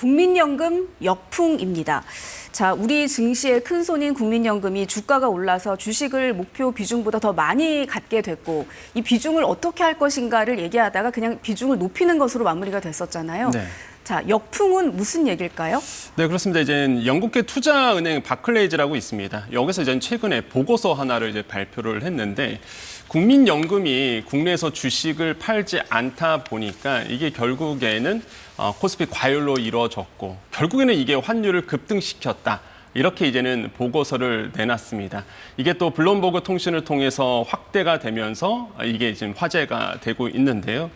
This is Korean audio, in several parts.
국민연금 역풍입니다. 자, 우리 증시의 큰손인 국민연금이 주가가 올라서 주식을 목표 비중보다 더 많이 갖게 됐고 이 비중을 어떻게 할 것인가를 얘기하다가 그냥 비중을 높이는 것으로 마무리가 됐었잖아요. 네. 자, 역풍은 무슨 얘기일까요? 네, 그렇습니다. 이제 영국계 투자은행 바클레이즈라고 있습니다. 여기서 이제 최근에 보고서 하나를 이제 발표를 했는데 국민연금이 국내에서 주식을 팔지 않다 보니까 이게 결국에는 코스피 과열로 이루어졌고 결국에는 이게 환율을 급등시켰다. 이렇게 이제는 보고서를 내놨습니다. 이게 또 블룸버그 통신을 통해서 확대가 되면서 이게 지금 화제가 되고 있는데요.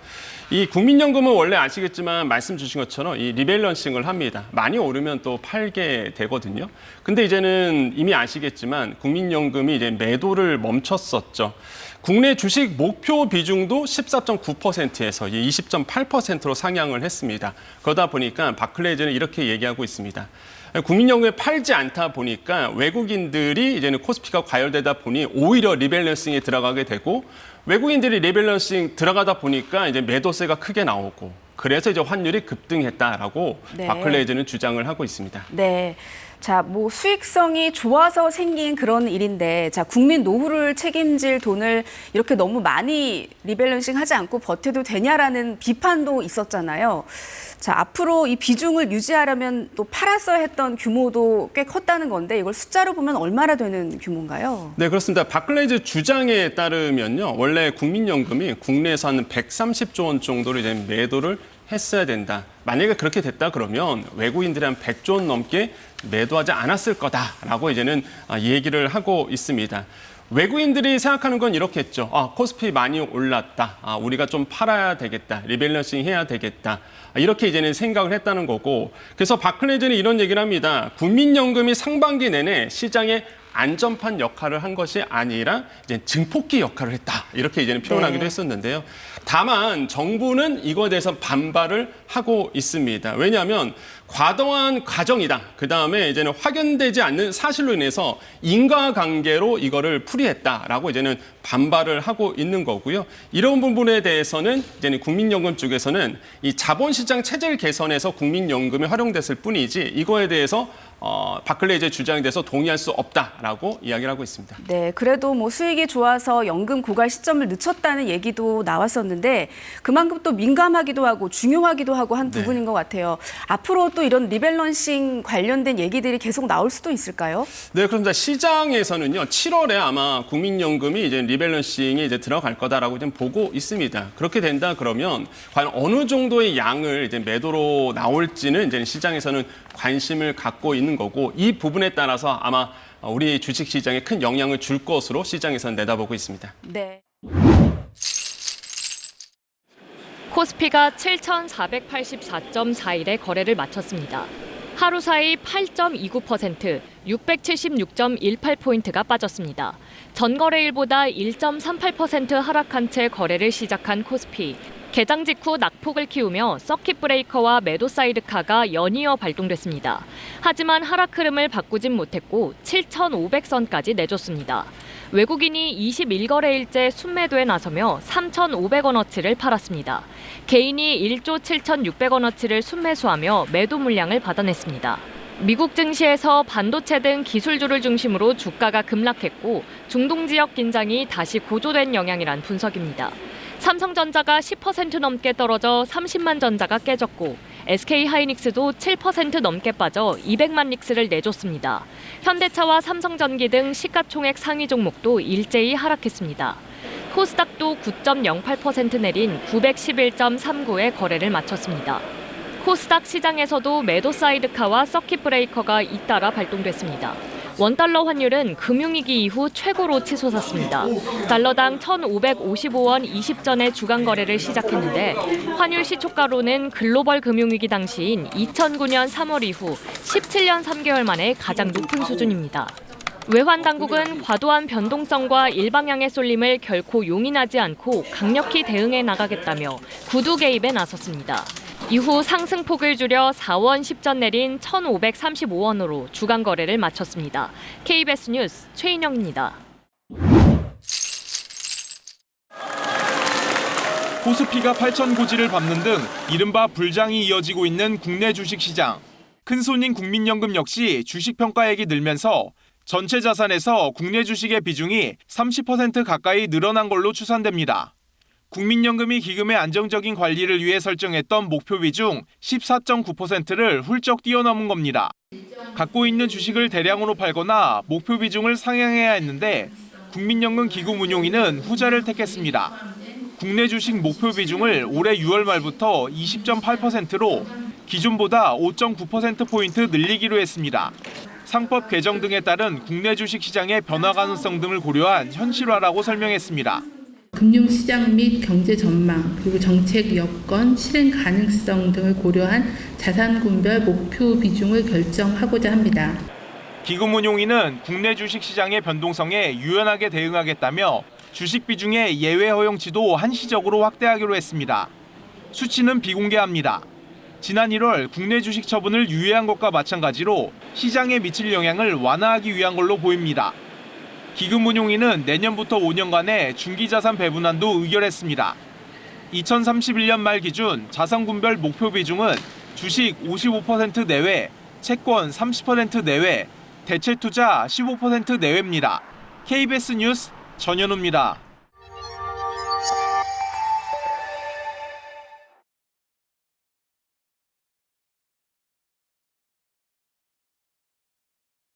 이 국민연금은 원래 아시겠지만 말씀 주신 것처럼 이 리밸런싱을 합니다. 많이 오르면 또 팔게 되거든요. 근데 이제는 이미 아시겠지만 국민연금이 이제 매도를 멈췄었죠. 국내 주식 목표 비중도 14.9%에서 20.8%로 상향을 했습니다. 그러다 보니까 바클레이즈는 이렇게 얘기하고 있습니다. 국민연금에 팔지 않다 보니까 외국인들이 이제는 코스피가 과열되다 보니 오히려 리밸런싱에 들어가게 되고 외국인들이 리밸런싱 들어가다 보니까 이제 매도세가 크게 나오고 그래서 이제 환율이 급등했다라고 네. 바클레이즈는 주장을 하고 있습니다. 네. 자, 뭐 수익성이 좋아서 생긴 그런 일인데, 자, 국민 노후를 책임질 돈을 이렇게 너무 많이 리밸런싱 하지 않고 버텨도 되냐라는 비판도 있었잖아요. 자, 앞으로 이 비중을 유지하려면 또 팔았어야 했던 규모도 꽤 컸다는 건데 이걸 숫자로 보면 얼마나 되는 규모인가요? 네, 그렇습니다. 바클레이즈 주장에 따르면요. 원래 국민연금이 국내에서 한 130조 원 정도를 이제 매도를 했어야 된다. 만약에 그렇게 됐다 그러면 외국인들이 한 100조 원 넘게 매도하지 않았을 거다라고 이제는 얘기를 하고 있습니다. 외국인들이 생각하는 건 이렇겠죠. 코스피 많이 올랐다. 우리가 좀 팔아야 되겠다. 리밸런싱 해야 되겠다. 이렇게 이제는 생각을 했다는 거고. 그래서 바클레이즈는 이런 얘기를 합니다. 국민연금이 상반기 내내 시장에 안전판 역할을 한 것이 아니라 이제 증폭기 역할을 했다. 이렇게 이제는 표현하기도 했었는데요. 다만 정부는 이거에 대해서 반발을 하고 있습니다. 왜냐하면 과도한 과정이다. 그다음에 이제는 확연되지 않는 사실로 인해서 인과관계로 이거를 풀이했다라고 이제는 반발을 하고 있는 거고요. 이런 부분에 대해서는 이제는 국민연금 쪽에서는 이 자본시장 체질 개선에서 국민연금이 활용됐을 뿐이지 이거에 대해서 바클레이즈의 주장에 대해서 동의할 수 없다라고 이야기를 하고 있습니다. 네, 그래도 뭐 수익이 좋아서 연금 고갈 시점을 늦췄다는 얘기도 나왔었는데 그만큼 또 민감하기도 하고 중요하기도 하고 한 부분인 것 같아요. 앞으로 또 이런 리밸런싱 관련된 얘기들이 계속 나올 수도 있을까요? 네, 그렇습니다. 시장에서는요, 7월에 아마 국민연금이 이제 리밸런싱이 이제 들어갈 거다라고 좀 보고 있습니다. 그렇게 된다 그러면 과연 어느 정도의 양을 이제 매도로 나올지는 이제 시장에서는 관심을 갖고 있는 거고 이 부분에 따라서 아마 우리 주식 시장에 큰 영향을 줄 것으로 시장에서는 내다보고 있습니다. 네. 코스피가 7,484.41의 거래를 마쳤습니다. 하루 사이 8.29%, 676.18포인트가 빠졌습니다. 전거래일보다 1.38% 하락한 채 거래를 시작한 코스피. 개장 직후 낙폭을 키우며 서킷 브레이커와 매도 사이드카가 연이어 발동됐습니다. 하지만 하락 흐름을 바꾸진 못했고 7,500선까지 내줬습니다. 외국인이 21거래일째 순매도에 나서며 3,500원어치를 팔았습니다. 개인이 1조 7,600원어치를 순매수하며 매도 물량을 받아냈습니다. 미국 증시에서 반도체 등 기술주를 중심으로 주가가 급락했고 중동 지역 긴장이 다시 고조된 영향이란 분석입니다. 삼성전자가 10% 넘게 떨어져 30만 전자가 깨졌고 SK하이닉스도 7% 넘게 빠져 200만 닉스를 내줬습니다. 현대차와 삼성전기 등 시가총액 상위 종목도 일제히 하락했습니다. 코스닥도 9.08% 내린 911.39의 거래를 마쳤습니다. 코스닥 시장에서도 매도 사이드카와 서킷 브레이커가 잇따라 발동됐습니다. 원달러 환율은 금융위기 이후 최고로 치솟았습니다. 달러당 1,555원 20전의 주간 거래를 시작했는데 환율 시초가로는 글로벌 금융위기 당시인 2009년 3월 이후 17년 3개월 만에 가장 높은 수준입니다. 외환 당국은 과도한 변동성과 일방향의 쏠림을 결코 용인하지 않고 강력히 대응해 나가겠다며 구두 개입에 나섰습니다. 이후 상승폭을 줄여 4원 10전 내린 1,535원으로 주간 거래를 마쳤습니다. KBS 뉴스 최인영입니다. 코스피가 8천 고지를 밟는 등 이른바 불장이 이어지고 있는 국내 주식시장. 큰손인 국민연금 역시 주식 평가액이 늘면서 전체 자산에서 국내 주식의 비중이 30% 가까이 늘어난 걸로 추산됩니다. 국민연금이 기금의 안정적인 관리를 위해 설정했던 목표 비중 14.9%를 훌쩍 뛰어넘은 겁니다. 갖고 있는 주식을 대량으로 팔거나 목표 비중을 상향해야 했는데 국민연금 기금운용인은 후자를 택했습니다. 국내 주식 목표 비중을 올해 6월 말부터 20.8%로 기존보다 5.9%포인트 늘리기로 했습니다. 상법 개정 등에 따른 국내 주식 시장의 변화 가능성 등을 고려한 현실화라고 설명했습니다. 금융시장 및 경제 전망, 그리고 정책 여건, 실행 가능성 등을 고려한 자산군별 목표 비중을 결정하고자 합니다. 기금운용인은 국내 주식시장의 변동성에 유연하게 대응하겠다며 주식 비중의 예외 허용치도 한시적으로 확대하기로 했습니다. 수치는 비공개합니다. 지난 1월 국내 주식 처분을 유예한 것과 마찬가지로 시장에 미칠 영향을 완화하기 위한 걸로 보입니다. 기금운용인은 내년부터 5년간의 중기자산 배분안도 의결했습니다. 2031년 말 기준 자산군별 목표 비중은 주식 55% 내외, 채권 30% 내외, 대체투자 15% 내외입니다. KBS 뉴스 전현우입니다.